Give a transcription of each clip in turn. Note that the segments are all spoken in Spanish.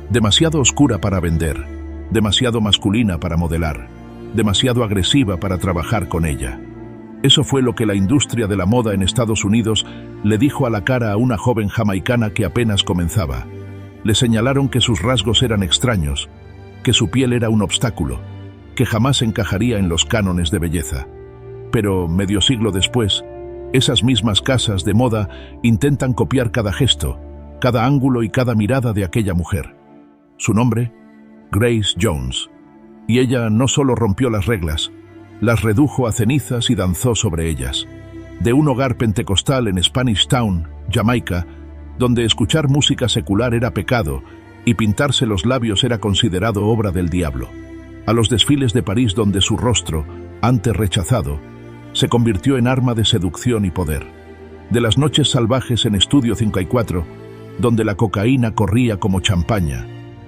Demasiado oscura para vender, demasiado masculina para modelar, demasiado agresiva para trabajar con ella. Eso fue lo que la industria de la moda en Estados Unidos le dijo a la cara a una joven jamaicana que apenas comenzaba. Le señalaron que sus rasgos eran extraños, que su piel era un obstáculo, que jamás encajaría en los cánones de belleza. Pero, medio siglo después, esas mismas casas de moda intentan copiar cada gesto, cada ángulo y cada mirada de aquella mujer. Su nombre, Grace Jones. Y ella no solo rompió las reglas, las redujo a cenizas y danzó sobre ellas. De un hogar pentecostal en Spanish Town, Jamaica, donde escuchar música secular era pecado y pintarse los labios era considerado obra del diablo. A los desfiles de París donde su rostro, antes rechazado, se convirtió en arma de seducción y poder. De las noches salvajes en Estudio 54, donde la cocaína corría como champaña,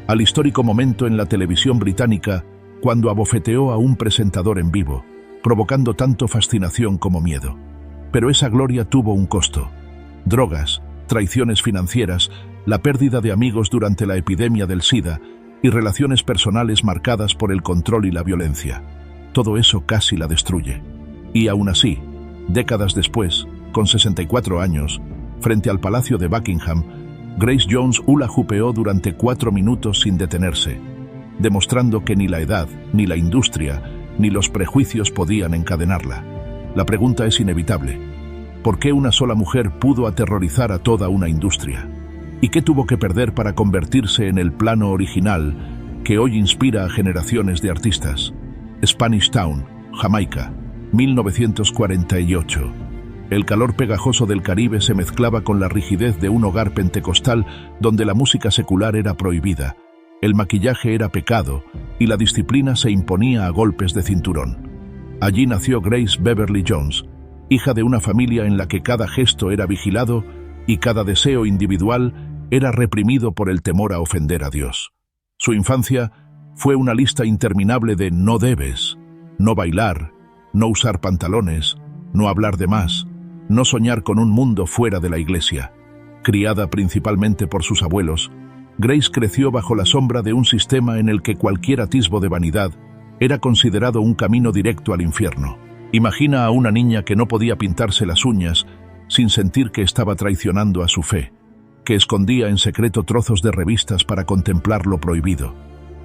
al histórico momento en la televisión británica cuando abofeteó a un presentador en vivo, provocando tanto fascinación como miedo. Pero esa gloria tuvo un costo. Drogas, traiciones financieras, la pérdida de amigos durante la epidemia del SIDA y relaciones personales marcadas por el control y la violencia. Todo eso casi la destruye. Y aún así, décadas después, con 64 años, frente al Palacio de Buckingham, Grace Jones hula hoopeó durante 4 minutos sin detenerse, demostrando que ni la edad, ni la industria, ni los prejuicios podían encadenarla. La pregunta es inevitable. ¿Por qué una sola mujer pudo aterrorizar a toda una industria? ¿Y qué tuvo que perder para convertirse en el plano original que hoy inspira a generaciones de artistas? Spanish Town, Jamaica, 1948. El calor pegajoso del Caribe se mezclaba con la rigidez de un hogar pentecostal donde la música secular era prohibida, el maquillaje era pecado y la disciplina se imponía a golpes de cinturón. Allí nació Grace Beverly Jones, hija de una familia en la que cada gesto era vigilado y cada deseo individual era reprimido por el temor a ofender a Dios. Su infancia fue una lista interminable de no debes, no bailar, no usar pantalones, no hablar de más, no soñar con un mundo fuera de la iglesia. Criada principalmente por sus abuelos, Grace creció bajo la sombra de un sistema en el que cualquier atisbo de vanidad era considerado un camino directo al infierno. Imagina a una niña que no podía pintarse las uñas sin sentir que estaba traicionando a su fe, que escondía en secreto trozos de revistas para contemplar lo prohibido,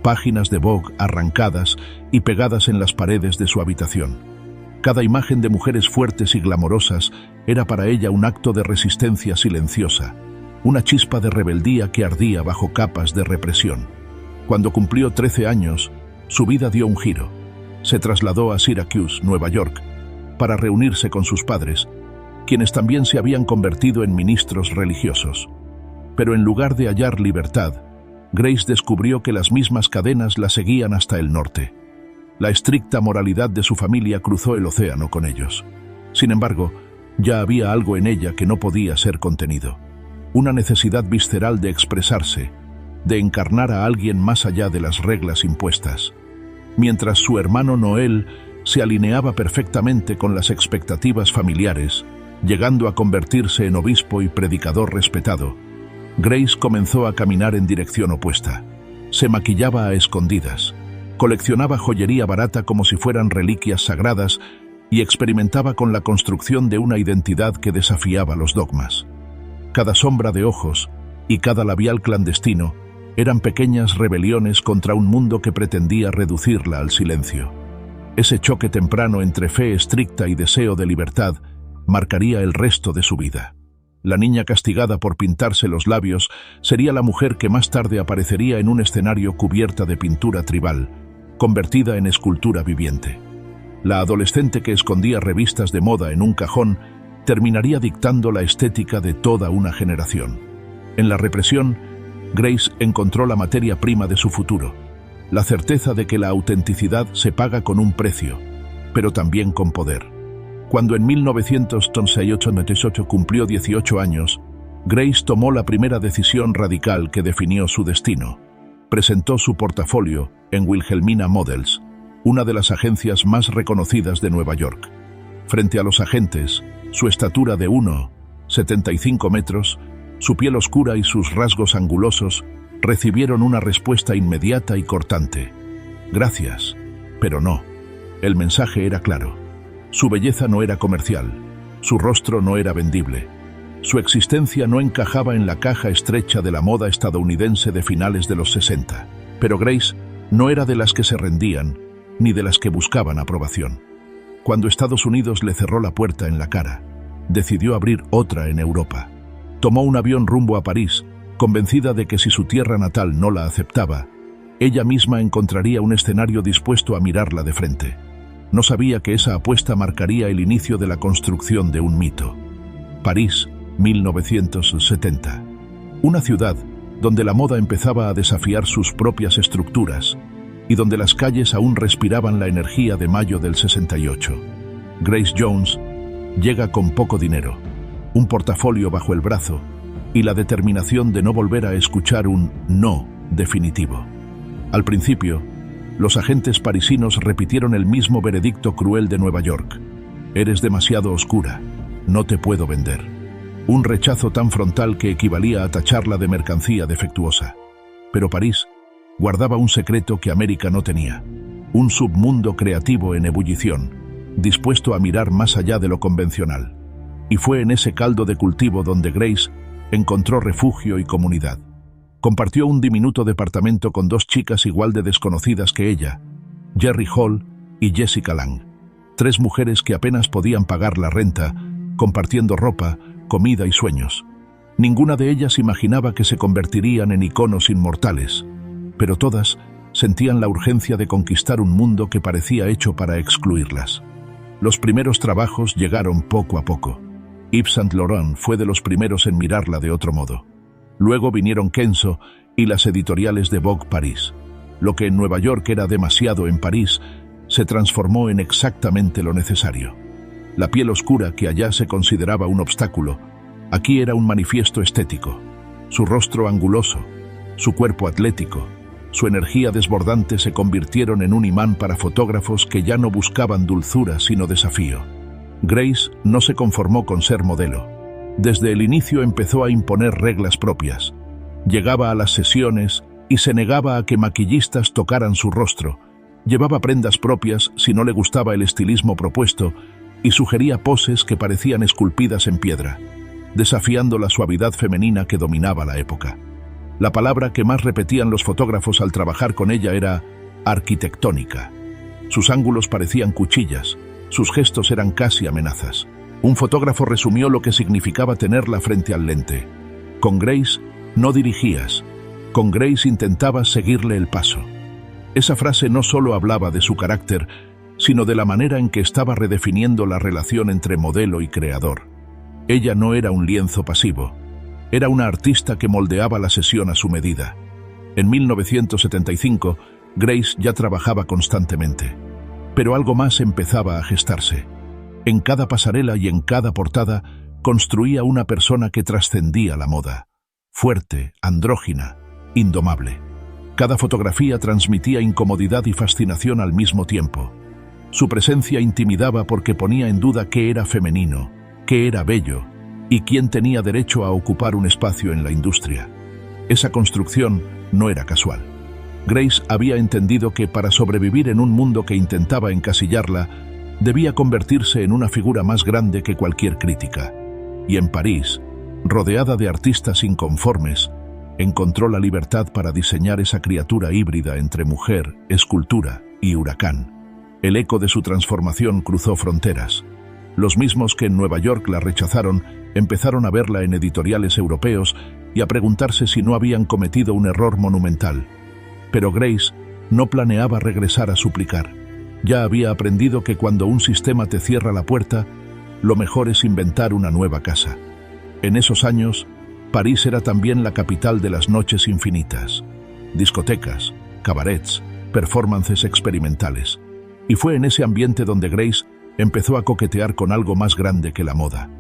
páginas de Vogue arrancadas y pegadas en las paredes de su habitación. Cada imagen de mujeres fuertes y glamorosas era para ella un acto de resistencia silenciosa, una chispa de rebeldía que ardía bajo capas de represión. Cuando cumplió 13 años, su vida dio un giro. Se trasladó a Syracuse, Nueva York, para reunirse con sus padres, quienes también se habían convertido en ministros religiosos. Pero en lugar de hallar libertad, Grace descubrió que las mismas cadenas la seguían hasta el norte. La estricta moralidad de su familia cruzó el océano con ellos. Sin embargo, ya había algo en ella que no podía ser contenido. Una necesidad visceral de expresarse, de encarnar a alguien más allá de las reglas impuestas. Mientras su hermano Noel se alineaba perfectamente con las expectativas familiares, llegando a convertirse en obispo y predicador respetado, Grace comenzó a caminar en dirección opuesta. Se maquillaba a escondidas, coleccionaba joyería barata como si fueran reliquias sagradas y experimentaba con la construcción de una identidad que desafiaba los dogmas. Cada sombra de ojos y cada labial clandestino eran pequeñas rebeliones contra un mundo que pretendía reducirla al silencio. Ese choque temprano entre fe estricta y deseo de libertad marcaría el resto de su vida. La niña castigada por pintarse los labios sería la mujer que más tarde aparecería en un escenario cubierta de pintura tribal, convertida en escultura viviente. La adolescente que escondía revistas de moda en un cajón terminaría dictando la estética de toda una generación. En la represión, Grace encontró la materia prima de su futuro, la certeza de que la autenticidad se paga con un precio, pero también con poder. Cuando en 1998 cumplió 18 años, Grace tomó la primera decisión radical que definió su destino. Presentó su portafolio en Wilhelmina Models, una de las agencias más reconocidas de Nueva York. Frente a los agentes, su estatura de 1,75 metros Su piel oscura y sus rasgos angulosos recibieron una respuesta inmediata y cortante. Gracias, pero no. El mensaje era claro. Su belleza no era comercial, su rostro no era vendible. Su existencia no encajaba en la caja estrecha de la moda estadounidense de finales de los 60. Pero Grace no era de las que se rendían, ni de las que buscaban aprobación. Cuando Estados Unidos le cerró la puerta en la cara, decidió abrir otra en Europa. Tomó un avión rumbo a París, convencida de que si su tierra natal no la aceptaba, ella misma encontraría un escenario dispuesto a mirarla de frente. No sabía que esa apuesta marcaría el inicio de la construcción de un mito. París, 1970. Una ciudad donde la moda empezaba a desafiar sus propias estructuras y donde las calles aún respiraban la energía de mayo del 68. Grace Jones llega con poco dinero, un portafolio bajo el brazo y la determinación de no volver a escuchar un no definitivo. Al principio, los agentes parisinos repitieron el mismo veredicto cruel de Nueva York. Eres demasiado oscura, no te puedo vender. Un rechazo tan frontal que equivalía a tacharla de mercancía defectuosa. Pero París guardaba un secreto que América no tenía, un submundo creativo en ebullición, dispuesto a mirar más allá de lo convencional. Y fue en ese caldo de cultivo donde Grace encontró refugio y comunidad. Compartió un diminuto departamento con dos chicas igual de desconocidas que ella, Jerry Hall y Jessica Lang, tres mujeres que apenas podían pagar la renta, compartiendo ropa, comida y sueños. Ninguna de ellas imaginaba que se convertirían en iconos inmortales, pero todas sentían la urgencia de conquistar un mundo que parecía hecho para excluirlas. Los primeros trabajos llegaron poco a poco. Yves Saint Laurent fue de los primeros en mirarla de otro modo. Luego vinieron Kenzo y las editoriales de Vogue París. Lo que en Nueva York era demasiado en París se transformó en exactamente lo necesario. La piel oscura que allá se consideraba un obstáculo, aquí era un manifiesto estético. Su rostro anguloso, su cuerpo atlético, su energía desbordante se convirtieron en un imán para fotógrafos que ya no buscaban dulzura sino desafío. Grace no se conformó con ser modelo. Desde el inicio empezó a imponer reglas propias. Llegaba a las sesiones y se negaba a que maquillistas tocaran su rostro. Llevaba prendas propias si no le gustaba el estilismo propuesto y sugería poses que parecían esculpidas en piedra, desafiando la suavidad femenina que dominaba la época. La palabra que más repetían los fotógrafos al trabajar con ella era arquitectónica. Sus ángulos parecían cuchillas, sus gestos eran casi amenazas. Un fotógrafo resumió lo que significaba tenerla frente al lente. Con Grace no dirigías, con Grace intentabas seguirle el paso. Esa frase no solo hablaba de su carácter, sino de la manera en que estaba redefiniendo la relación entre modelo y creador. Ella no era un lienzo pasivo, era una artista que moldeaba la sesión a su medida. En 1975, Grace ya trabajaba constantemente, pero algo más empezaba a gestarse. En cada pasarela y en cada portada construía una persona que trascendía la moda, fuerte, andrógina, indomable. Cada fotografía transmitía incomodidad y fascinación al mismo tiempo. Su presencia intimidaba porque ponía en duda qué era femenino, qué era bello y quién tenía derecho a ocupar un espacio en la industria. Esa construcción no era casual. Grace había entendido que para sobrevivir en un mundo que intentaba encasillarla, debía convertirse en una figura más grande que cualquier crítica. Y en París, rodeada de artistas inconformes, encontró la libertad para diseñar esa criatura híbrida entre mujer, escultura y huracán. El eco de su transformación cruzó fronteras. Los mismos que en Nueva York la rechazaron empezaron a verla en editoriales europeos y a preguntarse si no habían cometido un error monumental. Pero Grace no planeaba regresar a suplicar. Ya había aprendido que cuando un sistema te cierra la puerta, lo mejor es inventar una nueva casa. En esos años, París era también la capital de las noches infinitas. Discotecas, cabarets, performances experimentales. Y fue en ese ambiente donde Grace empezó a coquetear con algo más grande que la moda,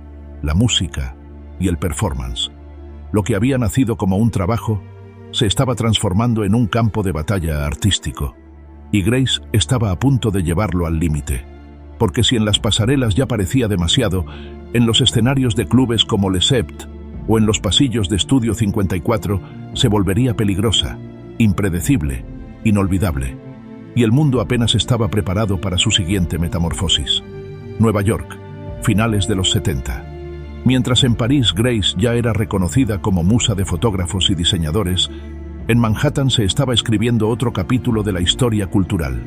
la música y el performance. Lo que había nacido como un trabajo se estaba transformando en un campo de batalla artístico. Y Grace estaba a punto de llevarlo al límite. Porque si en las pasarelas ya parecía demasiado, en los escenarios de clubes como Le Sept o en los pasillos de Estudio 54 se volvería peligrosa, impredecible, inolvidable, y el mundo apenas estaba preparado para su siguiente metamorfosis. Nueva York, finales de los 70. Mientras en París Grace ya era reconocida como musa de fotógrafos y diseñadores, en Manhattan se estaba escribiendo otro capítulo de la historia cultural.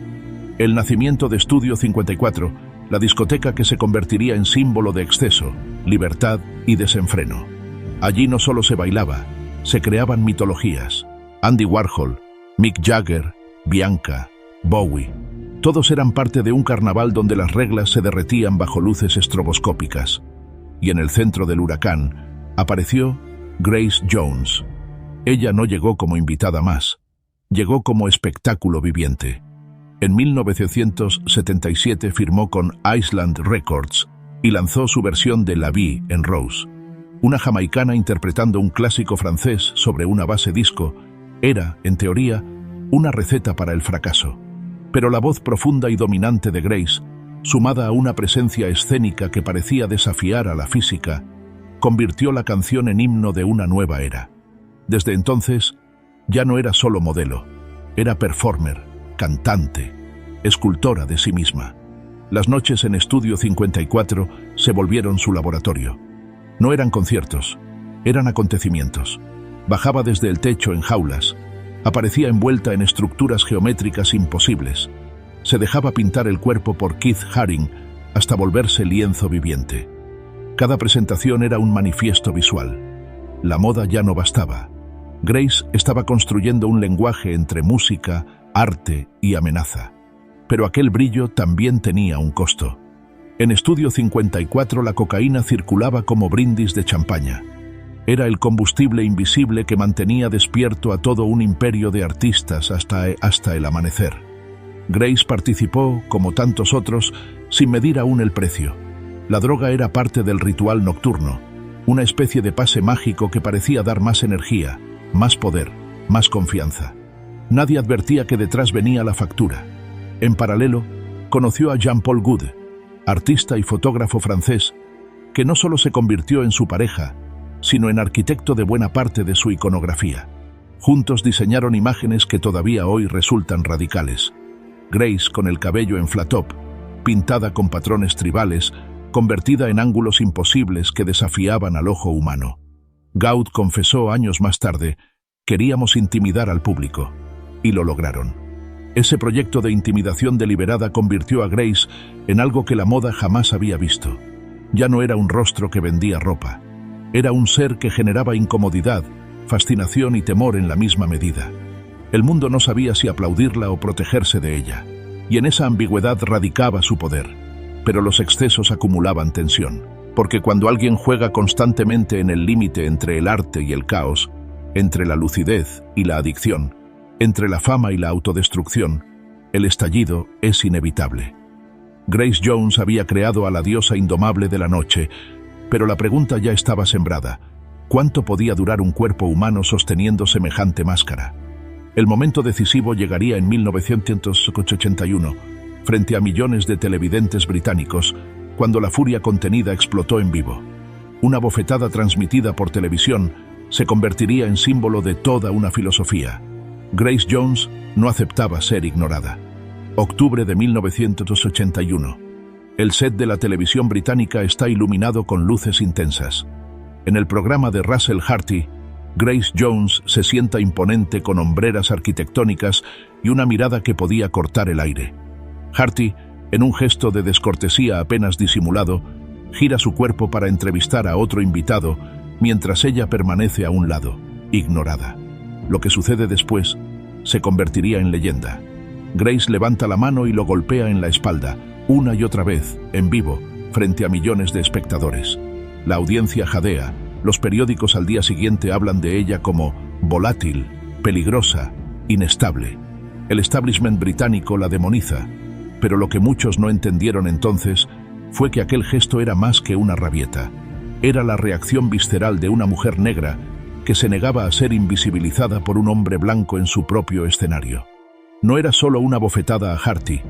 El nacimiento de Estudio 54, la discoteca que se convertiría en símbolo de exceso, libertad y desenfreno. Allí no solo se bailaba, se creaban mitologías. Andy Warhol, Mick Jagger, Bianca, Bowie. Todos eran parte de un carnaval donde las reglas se derretían bajo luces estroboscópicas. Y en el centro del huracán apareció Grace Jones. Ella no llegó como invitada más, llegó como espectáculo viviente. En 1977 firmó con Island Records y lanzó su versión de La Vie en Rose. Una jamaicana interpretando un clásico francés sobre una base disco era, en teoría, una receta para el fracaso. Pero la voz profunda y dominante de Grace, sumada a una presencia escénica que parecía desafiar a la física, convirtió la canción en himno de una nueva era. Desde entonces, ya no era solo modelo, era performer, cantante, escultora de sí misma. Las noches en Estudio 54 se volvieron su laboratorio. No eran conciertos, eran acontecimientos. Bajaba desde el techo en jaulas, aparecía envuelta en estructuras geométricas imposibles. Se dejaba pintar el cuerpo por Keith Haring hasta volverse lienzo viviente. Cada presentación era un manifiesto visual. La moda ya no bastaba. Grace estaba construyendo un lenguaje entre música, arte y amenaza. Pero aquel brillo también tenía un costo. En Estudio 54 la cocaína circulaba como brindis de champaña. Era el combustible invisible que mantenía despierto a todo un imperio de artistas hasta el amanecer. Grace participó, como tantos otros, sin medir aún el precio. La droga era parte del ritual nocturno, una especie de pase mágico que parecía dar más energía, más poder, más confianza. Nadie advertía que detrás venía la factura. En paralelo, conoció a Jean-Paul Goude, artista y fotógrafo francés, que no solo se convirtió en su pareja, sino en arquitecto de buena parte de su iconografía. Juntos diseñaron imágenes que todavía hoy resultan radicales. Grace con el cabello en flat top, pintada con patrones tribales, convertida en ángulos imposibles que desafiaban al ojo humano. Gaud confesó años más tarde: queríamos intimidar al público, y lo lograron. Ese proyecto de intimidación deliberada convirtió a Grace en algo que la moda jamás había visto. Ya no era un rostro que vendía ropa. Era un ser que generaba incomodidad, fascinación y temor en la misma medida. El mundo no sabía si aplaudirla o protegerse de ella, y en esa ambigüedad radicaba su poder. Pero los excesos acumulaban tensión, porque cuando alguien juega constantemente en el límite entre el arte y el caos, entre la lucidez y la adicción, entre la fama y la autodestrucción, el estallido es inevitable. Grace Jones había creado a la diosa indomable de la noche, pero la pregunta ya estaba sembrada: ¿cuánto podía durar un cuerpo humano sosteniendo semejante máscara? El momento decisivo llegaría en 1981, frente a millones de televidentes británicos, cuando la furia contenida explotó en vivo. Una bofetada transmitida por televisión se convertiría en símbolo de toda una filosofía. Grace Jones no aceptaba ser ignorada. Octubre de 1981. El set de la televisión británica está iluminado con luces intensas. En el programa de Russell Harty, Grace Jones se sienta imponente con hombreras arquitectónicas y una mirada que podía cortar el aire. Harty, en un gesto de descortesía apenas disimulado, gira su cuerpo para entrevistar a otro invitado, mientras ella permanece a un lado, ignorada. Lo que sucede después se convertiría en leyenda. Grace levanta la mano y lo golpea en la espalda, una y otra vez, en vivo, frente a millones de espectadores. La audiencia jadea. Los periódicos al día siguiente hablan de ella como volátil, peligrosa, inestable. El establishment británico la demoniza, pero lo que muchos no entendieron entonces fue que aquel gesto era más que una rabieta. Era la reacción visceral de una mujer negra que se negaba a ser invisibilizada por un hombre blanco en su propio escenario. No era solo una bofetada a Harty,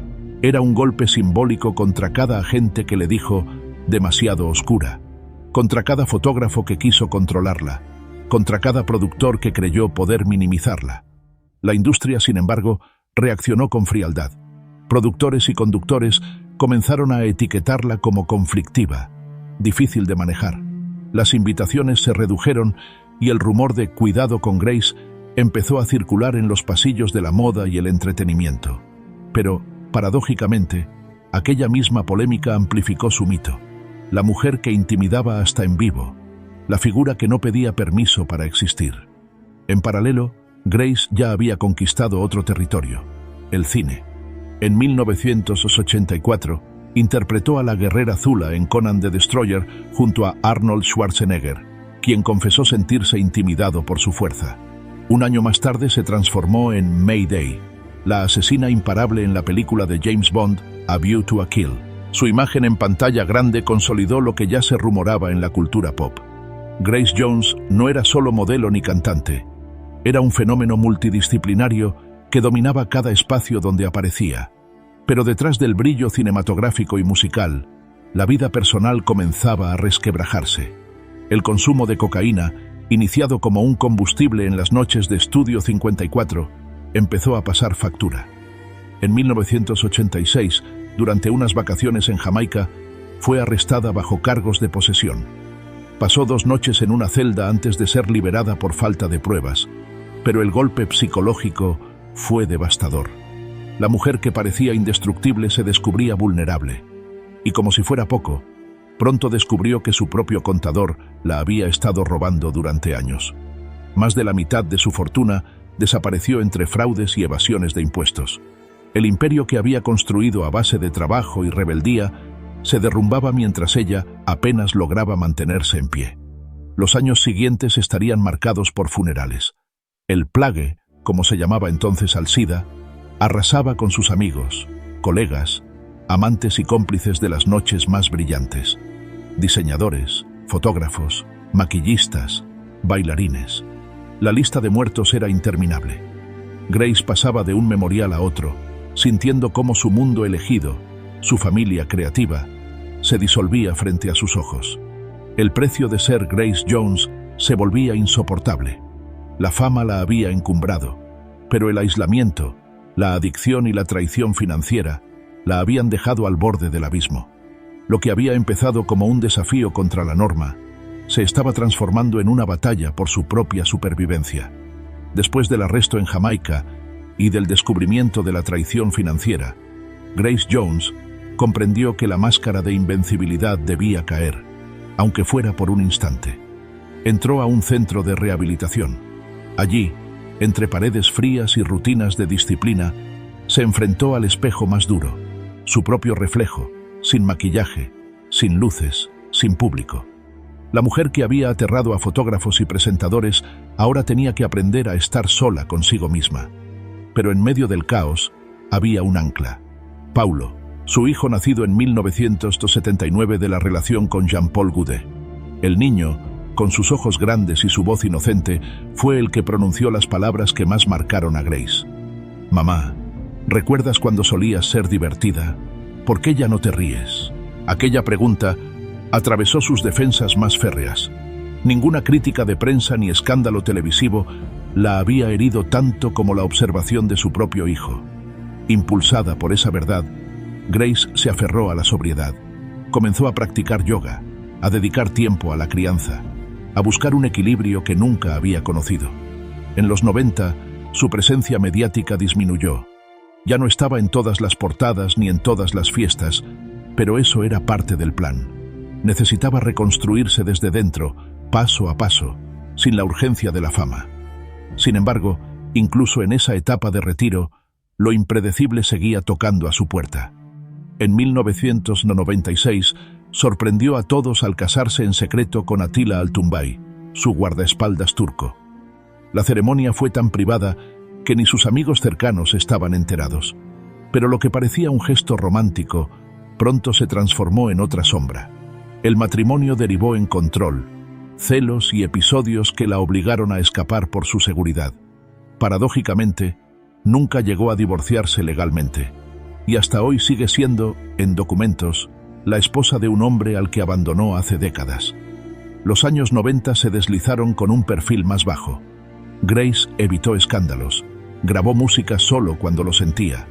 era un golpe simbólico contra cada agente que le dijo demasiado oscura. contra cada fotógrafo que quiso controlarla, contra cada productor que creyó poder minimizarla. La industria, sin embargo, reaccionó con frialdad. Productores y conductores comenzaron a etiquetarla como conflictiva, difícil de manejar. Las invitaciones se redujeron y el rumor de "cuidado con Grace" empezó a circular en los pasillos de la moda y el entretenimiento. Pero, paradójicamente, aquella misma polémica amplificó su mito. La mujer que intimidaba hasta en vivo, la figura que no pedía permiso para existir. En paralelo, Grace ya había conquistado otro territorio, el cine. En 1984, interpretó a la guerrera Zula en Conan the Destroyer junto a Arnold Schwarzenegger, quien confesó sentirse intimidado por su fuerza. Un año más tarde se transformó en Mayday, la asesina imparable en la película de James Bond, A View to a Kill. Su imagen en pantalla grande consolidó lo que ya se rumoraba en la cultura pop. Grace Jones no era solo modelo ni cantante, era un fenómeno multidisciplinario que dominaba cada espacio donde aparecía. Pero detrás del brillo cinematográfico y musical, la vida personal comenzaba a resquebrajarse. El consumo de cocaína, iniciado como un combustible en las noches de Estudio 54, empezó a pasar factura. En 1986, durante unas vacaciones en Jamaica, fue arrestada bajo cargos de posesión. Pasó 2 noches en una celda antes de ser liberada por falta de pruebas, pero el golpe psicológico fue devastador. La mujer que parecía indestructible se descubría vulnerable, y como si fuera poco, pronto descubrió que su propio contador la había estado robando durante años. Más de la mitad de su fortuna desapareció entre fraudes y evasiones de impuestos. El imperio que había construido a base de trabajo y rebeldía se derrumbaba mientras ella apenas lograba mantenerse en pie. Los años siguientes estarían marcados por funerales. El Plague, como se llamaba entonces al SIDA, arrasaba con sus amigos, colegas, amantes y cómplices de las noches más brillantes. Diseñadores, fotógrafos, maquillistas, bailarines. La lista de muertos era interminable. Grace pasaba de un memorial a otro, sintiendo cómo su mundo elegido, su familia creativa, se disolvía frente a sus ojos. El precio de ser Grace Jones se volvía insoportable. La fama la había encumbrado, pero el aislamiento, la adicción y la traición financiera la habían dejado al borde del abismo. Lo que había empezado como un desafío contra la norma se estaba transformando en una batalla por su propia supervivencia. Después del arresto en Jamaica y del descubrimiento de la traición financiera, Grace Jones comprendió que la máscara de invencibilidad debía caer, aunque fuera por un instante. Entró a un centro de rehabilitación. Allí, entre paredes frías y rutinas de disciplina, se enfrentó al espejo más duro, su propio reflejo, sin maquillaje, sin luces, sin público. La mujer que había aterrado a fotógrafos y presentadores ahora tenía que aprender a estar sola consigo misma. Pero en medio del caos había un ancla. Paulo, su hijo nacido en 1979 de la relación con Jean-Paul Goudet. El niño, con sus ojos grandes y su voz inocente, fue el que pronunció las palabras que más marcaron a Grace. «Mamá, ¿recuerdas cuando solías ser divertida? ¿Por qué ya no te ríes?». Aquella pregunta atravesó sus defensas más férreas. Ninguna crítica de prensa ni escándalo televisivo la había herido tanto como la observación de su propio hijo. Impulsada por esa verdad, Grace se aferró a la sobriedad. Comenzó a practicar yoga, a dedicar tiempo a la crianza, a buscar un equilibrio que nunca había conocido. En los 90, su presencia mediática disminuyó. Ya no estaba en todas las portadas ni en todas las fiestas, pero eso era parte del plan. Necesitaba reconstruirse desde dentro, paso a paso, sin la urgencia de la fama. Sin embargo, incluso en esa etapa de retiro, lo impredecible seguía tocando a su puerta. En 1996, sorprendió a todos al casarse en secreto con Atilla Altunbay, su guardaespaldas turco. La ceremonia fue tan privada que ni sus amigos cercanos estaban enterados, pero lo que parecía un gesto romántico pronto se transformó en otra sombra. El matrimonio derivó en control, celos y episodios que la obligaron a escapar por su seguridad. Paradójicamente, nunca llegó a divorciarse legalmente, y hasta hoy sigue siendo, en documentos, la esposa de un hombre al que abandonó hace décadas. Los años 90 se deslizaron con un perfil más bajo. Grace evitó escándalos, grabó música solo cuando lo sentía,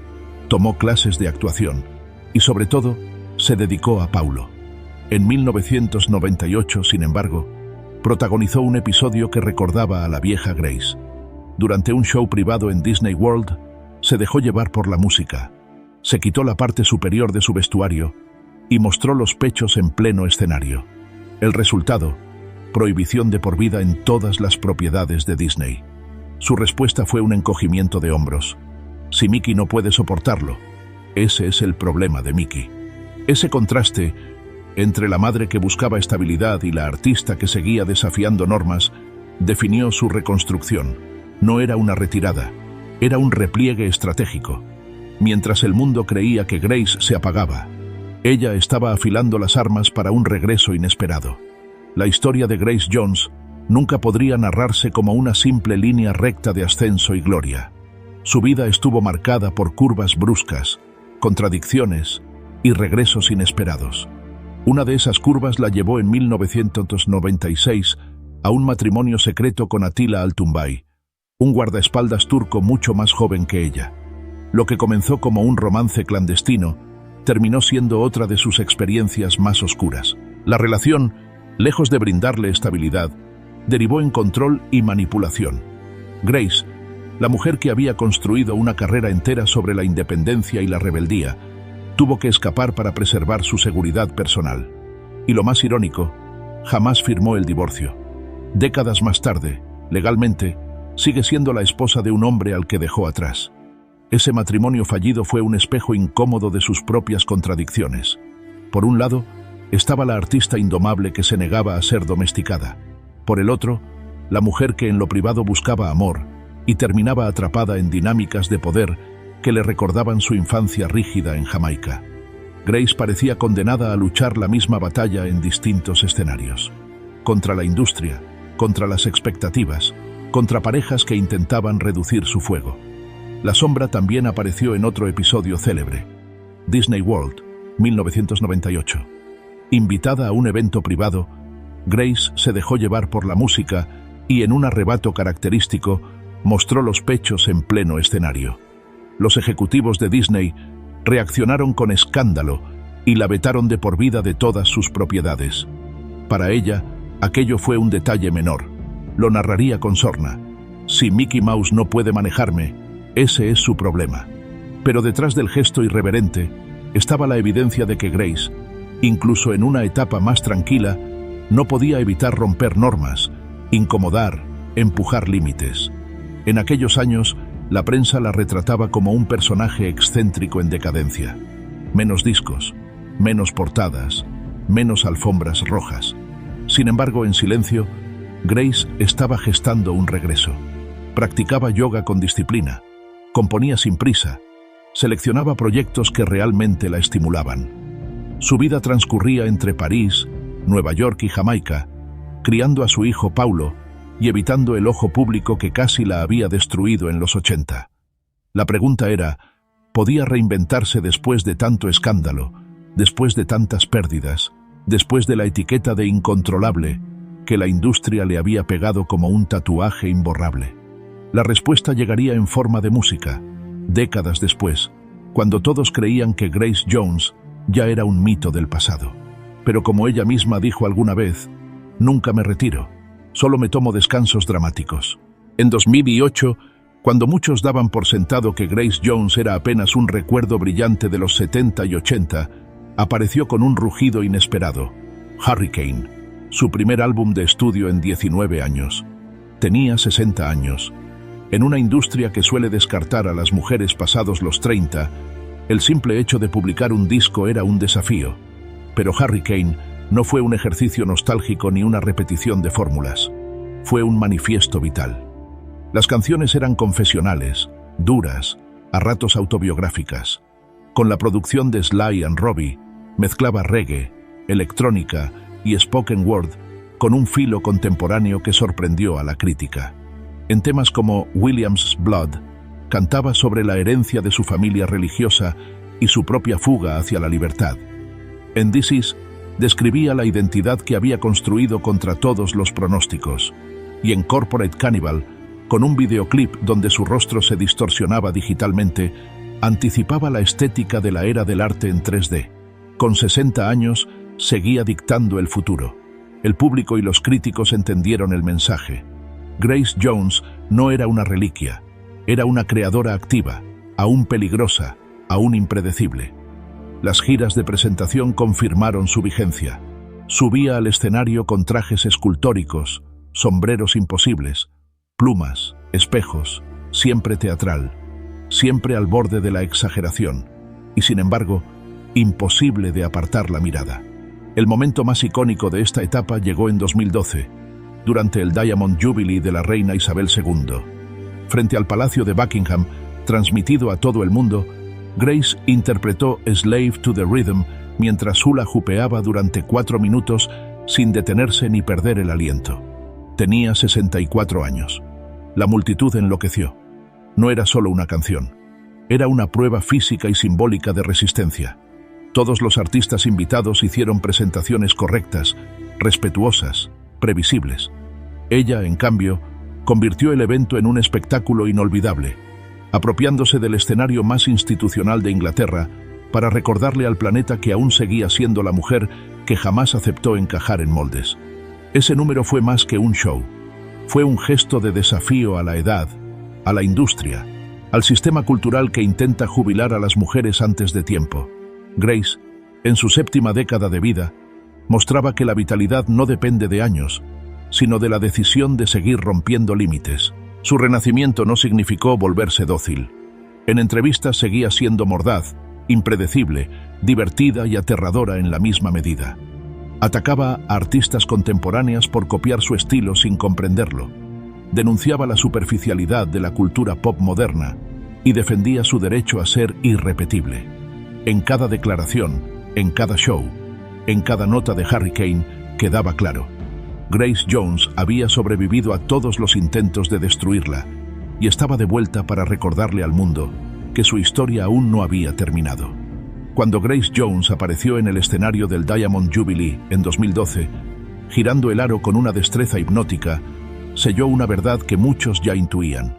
tomó clases de actuación y, sobre todo, se dedicó a Paulo. En 1998, sin embargo, protagonizó un episodio que recordaba a la vieja Grace. Durante un show privado en Disney World, se dejó llevar por la música, se quitó la parte superior de su vestuario y mostró los pechos en pleno escenario. El resultado: prohibición de por vida en todas las propiedades de Disney. Su respuesta fue un encogimiento de hombros. Si Mickey no puede soportarlo, ese es el problema de Mickey. Ese contraste entre la madre que buscaba estabilidad y la artista que seguía desafiando normas definió su reconstrucción. No era una retirada, era un repliegue estratégico. Mientras el mundo creía que Grace se apagaba, ella estaba afilando las armas para un regreso inesperado. La historia de Grace Jones nunca podría narrarse como una simple línea recta de ascenso y gloria. Su vida estuvo marcada por curvas bruscas, contradicciones y regresos inesperados. Una de esas curvas la llevó en 1996 a un matrimonio secreto con Attila Altunbay, un guardaespaldas turco mucho más joven que ella. Lo que comenzó como un romance clandestino terminó siendo otra de sus experiencias más oscuras. La relación, lejos de brindarle estabilidad, derivó en control y manipulación. Grace, la mujer que había construido una carrera entera sobre la independencia y la rebeldía, tuvo que escapar para preservar su seguridad personal. Y lo más irónico, jamás firmó el divorcio. Décadas más tarde, legalmente, sigue siendo la esposa de un hombre al que dejó atrás. Ese matrimonio fallido fue un espejo incómodo de sus propias contradicciones. Por un lado, estaba la artista indomable que se negaba a ser domesticada. Por el otro, la mujer que en lo privado buscaba amor y terminaba atrapada en dinámicas de poder que le recordaban su infancia rígida en Jamaica. Grace parecía condenada a luchar la misma batalla en distintos escenarios. Contra la industria, contra las expectativas, contra parejas que intentaban reducir su fuego. La sombra también apareció en otro episodio célebre, Disney World, 1998. Invitada a un evento privado, Grace se dejó llevar por la música y, en un arrebato característico, mostró los pechos en pleno escenario. Los ejecutivos de Disney reaccionaron con escándalo y la vetaron de por vida de todas sus propiedades. Para ella, aquello fue un detalle menor. Lo narraría con sorna: si Mickey Mouse no puede manejarme, ese es su problema. Pero detrás del gesto irreverente estaba la evidencia de que Grace, incluso en una etapa más tranquila, no podía evitar romper normas, incomodar, empujar límites. En aquellos años, la prensa la retrataba como un personaje excéntrico en decadencia. Menos discos, menos portadas, menos alfombras rojas. Sin embargo, en silencio, Grace estaba gestando un regreso. Practicaba yoga con disciplina, componía sin prisa, seleccionaba proyectos que realmente la estimulaban. Su vida transcurría entre París, Nueva York y Jamaica, criando a su hijo Paulo y evitando el ojo público que casi la había destruido en los 80. La pregunta era: ¿podía reinventarse después de tanto escándalo, después de tantas pérdidas, después de la etiqueta de incontrolable que la industria le había pegado como un tatuaje imborrable? La respuesta llegaría en forma de música, décadas después, cuando todos creían que Grace Jones ya era un mito del pasado. Pero como ella misma dijo alguna vez: nunca me retiro, solo me tomo descansos dramáticos. En 2008, cuando muchos daban por sentado que Grace Jones era apenas un recuerdo brillante de los 70 y 80, apareció con un rugido inesperado: Hurricane, su primer álbum de estudio en 19 años. Tenía 60 años. En una industria que suele descartar a las mujeres pasados los 30, el simple hecho de publicar un disco era un desafío. Pero Hurricane no fue un ejercicio nostálgico ni una repetición de fórmulas. Fue un manifiesto vital. Las canciones eran confesionales, duras, a ratos autobiográficas. Con la producción de Sly and Robbie, mezclaba reggae, electrónica y spoken word con un filo contemporáneo que sorprendió a la crítica. En temas como William's Blood, cantaba sobre la herencia de su familia religiosa y su propia fuga hacia la libertad. En This Is, Describía la identidad que había construido contra todos los pronósticos. Y en Corporate Cannibal, con un videoclip donde su rostro se distorsionaba digitalmente, anticipaba la estética de la era del arte en 3D. Con 60 años, seguía dictando el futuro. El público y los críticos entendieron el mensaje. Grace Jones no era una reliquia, era una creadora activa, aún peligrosa, aún impredecible. Las giras de presentación confirmaron su vigencia. Subía al escenario con trajes escultóricos, sombreros imposibles, plumas, espejos, siempre teatral, siempre al borde de la exageración, y sin embargo, imposible de apartar la mirada. El momento más icónico de esta etapa llegó en 2012, durante el Diamond Jubilee de la reina Isabel II. Frente al Palacio de Buckingham, transmitido a todo el mundo, Grace interpretó Slave to the Rhythm mientras hula hoopeaba durante 4 minutos sin detenerse ni perder el aliento. Tenía 64 años. La multitud enloqueció. No era solo una canción. Era una prueba física y simbólica de resistencia. Todos los artistas invitados hicieron presentaciones correctas, respetuosas, previsibles. Ella, en cambio, convirtió el evento en un espectáculo inolvidable, apropiándose del escenario más institucional de Inglaterra para recordarle al planeta que aún seguía siendo la mujer que jamás aceptó encajar en moldes. Ese número fue más que un show. Fue un gesto de desafío a la edad, a la industria, al sistema cultural que intenta jubilar a las mujeres antes de tiempo. Grace, en su 7ª década de vida, mostraba que la vitalidad no depende de años, sino de la decisión de seguir rompiendo límites. Su renacimiento no significó volverse dócil. En entrevistas seguía siendo mordaz, impredecible, divertida y aterradora en la misma medida. Atacaba a artistas contemporáneas por copiar su estilo sin comprenderlo. Denunciaba la superficialidad de la cultura pop moderna y defendía su derecho a ser irrepetible. En cada declaración, en cada show, en cada nota de Hurricane, quedaba claro: Grace Jones había sobrevivido a todos los intentos de destruirla y estaba de vuelta para recordarle al mundo que su historia aún no había terminado. Cuando Grace Jones apareció en el escenario del Diamond Jubilee en 2012, girando el aro con una destreza hipnótica, selló una verdad que muchos ya intuían.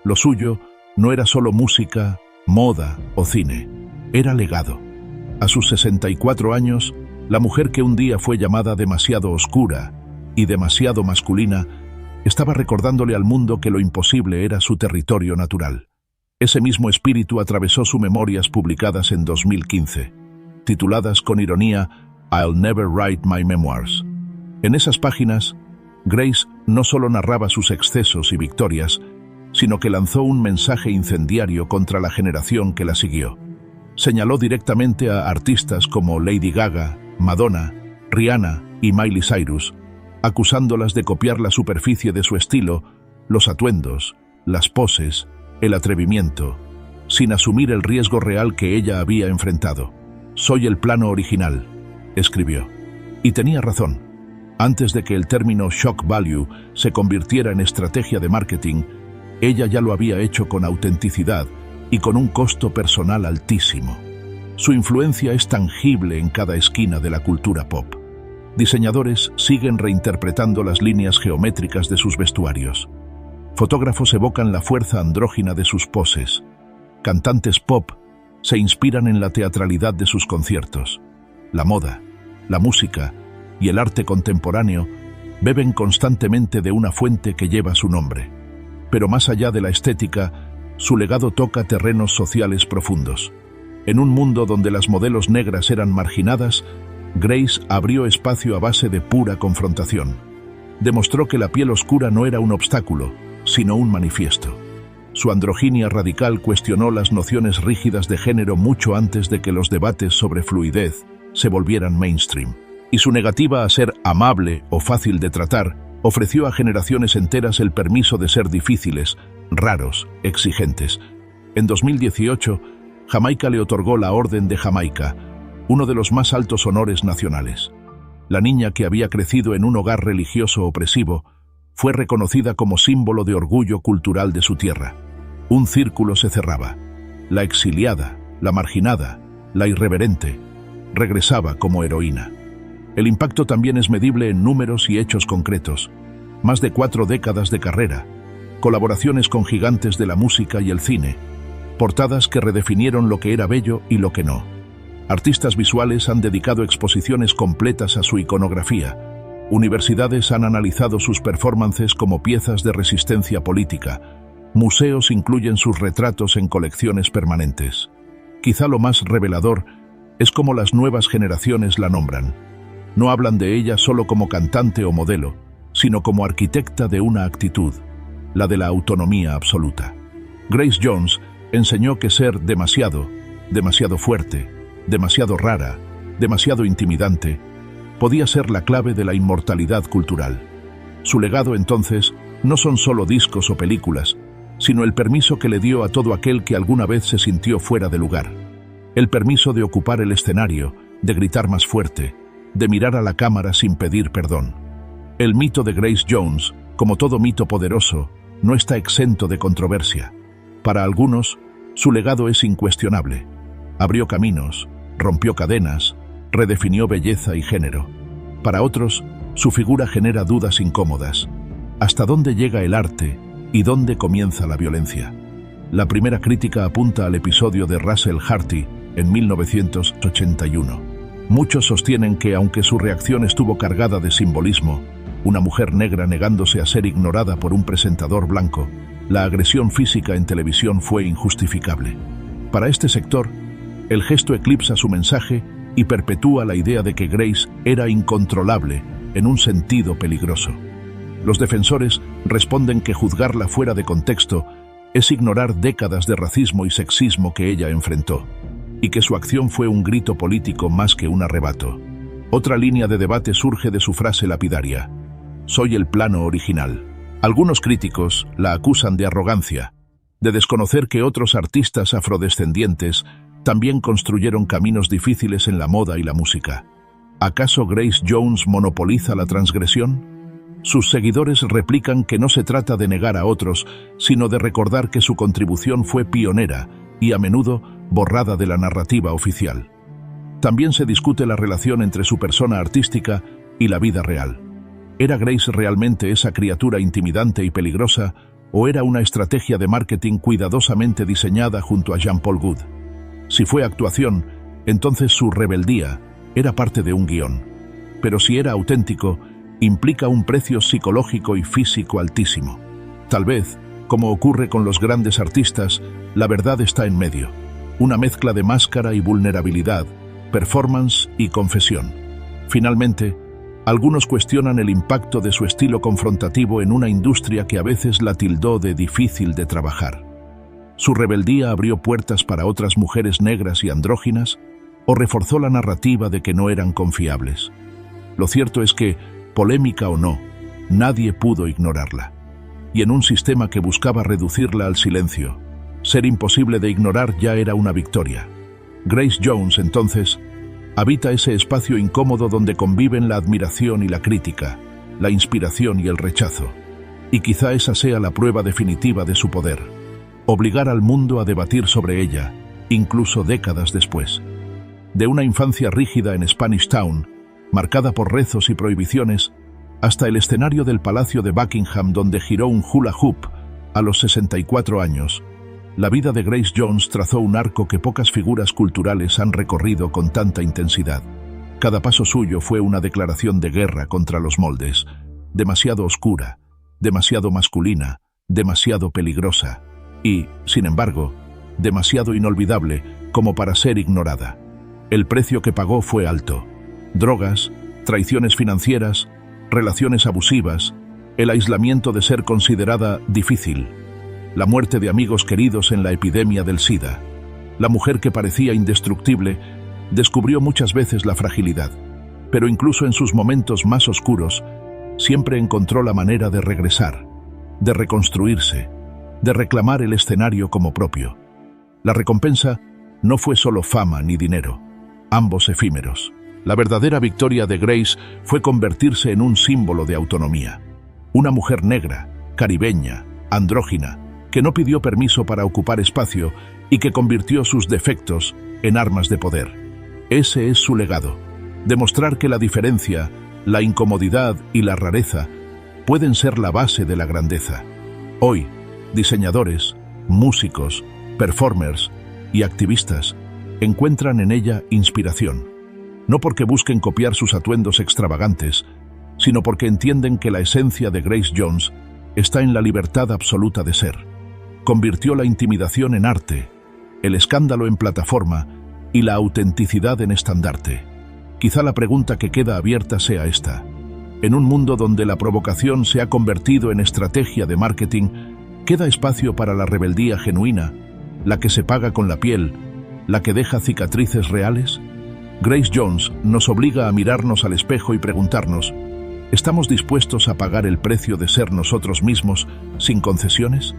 Lo suyo no era solo música, moda o cine, era legado. A sus 64 años, la mujer que un día fue llamada demasiado oscura y demasiado masculina, estaba recordándole al mundo que lo imposible era su territorio natural. Ese mismo espíritu atravesó sus memorias publicadas en 2015, tituladas con ironía I'll Never Write My Memoirs. En esas páginas, Grace no solo narraba sus excesos y victorias, sino que lanzó un mensaje incendiario contra la generación que la siguió. Señaló directamente a artistas como Lady Gaga, Madonna, Rihanna y Miley Cyrus, acusándolas de copiar la superficie de su estilo, los atuendos, las poses, el atrevimiento, sin asumir el riesgo real que ella había enfrentado. «Soy el plano original», escribió. Y tenía razón. Antes de que el término shock value se convirtiera en estrategia de marketing, ella ya lo había hecho con autenticidad y con un costo personal altísimo. Su influencia es tangible en cada esquina de la cultura pop. Diseñadores siguen reinterpretando las líneas geométricas de sus vestuarios. Fotógrafos evocan la fuerza andrógina de sus poses. Cantantes pop se inspiran en la teatralidad de sus conciertos. La moda, la música y el arte contemporáneo beben constantemente de una fuente que lleva su nombre. Pero más allá de la estética, su legado toca terrenos sociales profundos. En un mundo donde las modelos negras eran marginadas, Grace abrió espacio a base de pura confrontación. Demostró que la piel oscura no era un obstáculo, sino un manifiesto. Su androginia radical cuestionó las nociones rígidas de género mucho antes de que los debates sobre fluidez se volvieran mainstream. Y su negativa a ser amable o fácil de tratar ofreció a generaciones enteras el permiso de ser difíciles, raros, exigentes. En 2018, Jamaica le otorgó la Orden de Jamaica, uno de los más altos honores nacionales. La niña, que había crecido en un hogar religioso opresivo, fue reconocida como símbolo de orgullo cultural de su tierra. Un círculo se cerraba. La exiliada, la marginada, la irreverente, regresaba como heroína. El impacto también es medible en números y hechos concretos. Más de 4 décadas de carrera, colaboraciones con gigantes de la música y el cine, portadas que redefinieron lo que era bello y lo que no. Artistas visuales han dedicado exposiciones completas a su iconografía. Universidades han analizado sus performances como piezas de resistencia política. Museos incluyen sus retratos en colecciones permanentes. Quizá lo más revelador es cómo las nuevas generaciones la nombran. No hablan de ella solo como cantante o modelo, sino como arquitecta de una actitud, la de la autonomía absoluta. Grace Jones enseñó que ser demasiado fuerte, demasiado rara, demasiado intimidante, podía ser la clave de la inmortalidad cultural. Su legado, entonces, no son solo discos o películas, sino el permiso que le dio a todo aquel que alguna vez se sintió fuera de lugar. El permiso de ocupar el escenario, de gritar más fuerte, de mirar a la cámara sin pedir perdón. El mito de Grace Jones, como todo mito poderoso, no está exento de controversia. Para algunos, su legado es incuestionable. Abrió caminos, rompió cadenas, redefinió belleza y género. Para otros, su figura genera dudas incómodas. ¿Hasta dónde llega el arte y dónde comienza la violencia? La primera crítica apunta al episodio de Russell Harty en 1981. Muchos sostienen que, aunque su reacción estuvo cargada de simbolismo, una mujer negra negándose a ser ignorada por un presentador blanco, la agresión física en televisión fue injustificable. Para este sector, el gesto eclipsa su mensaje y perpetúa la idea de que Grace era incontrolable, en un sentido peligroso. Los defensores responden que juzgarla fuera de contexto es ignorar décadas de racismo y sexismo que ella enfrentó, y que su acción fue un grito político más que un arrebato. Otra línea de debate surge de su frase lapidaria: «Soy el plano original». Algunos críticos la acusan de arrogancia, de desconocer que otros artistas afrodescendientes también construyeron caminos difíciles en la moda y la música. ¿Acaso Grace Jones monopoliza la transgresión? Sus seguidores replican que no se trata de negar a otros, sino de recordar que su contribución fue pionera y a menudo borrada de la narrativa oficial. También se discute la relación entre su persona artística y la vida real. ¿Era Grace realmente esa criatura intimidante y peligrosa, o era una estrategia de marketing cuidadosamente diseñada junto a Jean-Paul Gaultier? Si fue actuación, entonces su rebeldía era parte de un guión. Pero si era auténtico, implica un precio psicológico y físico altísimo. Tal vez, como ocurre con los grandes artistas, la verdad está en medio. Una mezcla de máscara y vulnerabilidad, performance y confesión. Finalmente, algunos cuestionan el impacto de su estilo confrontativo en una industria que a veces la tildó de difícil de trabajar. ¿Su rebeldía abrió puertas para otras mujeres negras y andróginas, o reforzó la narrativa de que no eran confiables? Lo cierto es que, polémica o no, nadie pudo ignorarla. Y en un sistema que buscaba reducirla al silencio, ser imposible de ignorar ya era una victoria. Grace Jones, entonces, habita ese espacio incómodo donde conviven la admiración y la crítica, la inspiración y el rechazo. Y quizá esa sea la prueba definitiva de su poder: obligar al mundo a debatir sobre ella, incluso décadas después. De una infancia rígida en Spanish Town, marcada por rezos y prohibiciones, hasta el escenario del Palacio de Buckingham donde giró un hula hoop a los 64 años, la vida de Grace Jones trazó un arco que pocas figuras culturales han recorrido con tanta intensidad. Cada paso suyo fue una declaración de guerra contra los moldes, demasiado oscura, demasiado masculina, demasiado peligrosa y, sin embargo, demasiado inolvidable como para ser ignorada. El precio que pagó fue alto: drogas, traiciones financieras, relaciones abusivas, el aislamiento de ser considerada difícil, la muerte de amigos queridos en la epidemia del SIDA. La mujer que parecía indestructible descubrió muchas veces la fragilidad, pero incluso en sus momentos más oscuros, siempre encontró la manera de regresar, de reconstruirse, de reclamar el escenario como propio. La recompensa no fue solo fama ni dinero, ambos efímeros. La verdadera victoria de Grace fue convertirse en un símbolo de autonomía. Una mujer negra, caribeña, andrógina, que no pidió permiso para ocupar espacio y que convirtió sus defectos en armas de poder. Ese es su legado. Demostrar que la diferencia, la incomodidad y la rareza pueden ser la base de la grandeza. Hoy, diseñadores, músicos, performers y activistas encuentran en ella inspiración, no porque busquen copiar sus atuendos extravagantes, sino porque entienden que la esencia de Grace Jones está en la libertad absoluta de ser. Convirtió la intimidación en arte, el escándalo en plataforma y la autenticidad en estandarte. Quizá la pregunta que queda abierta sea esta. En un mundo donde la provocación se ha convertido en estrategia de marketing, ¿queda espacio para la rebeldía genuina, la que se paga con la piel, la que deja cicatrices reales? Grace Jones nos obliga a mirarnos al espejo y preguntarnos, ¿estamos dispuestos a pagar el precio de ser nosotros mismos sin concesiones?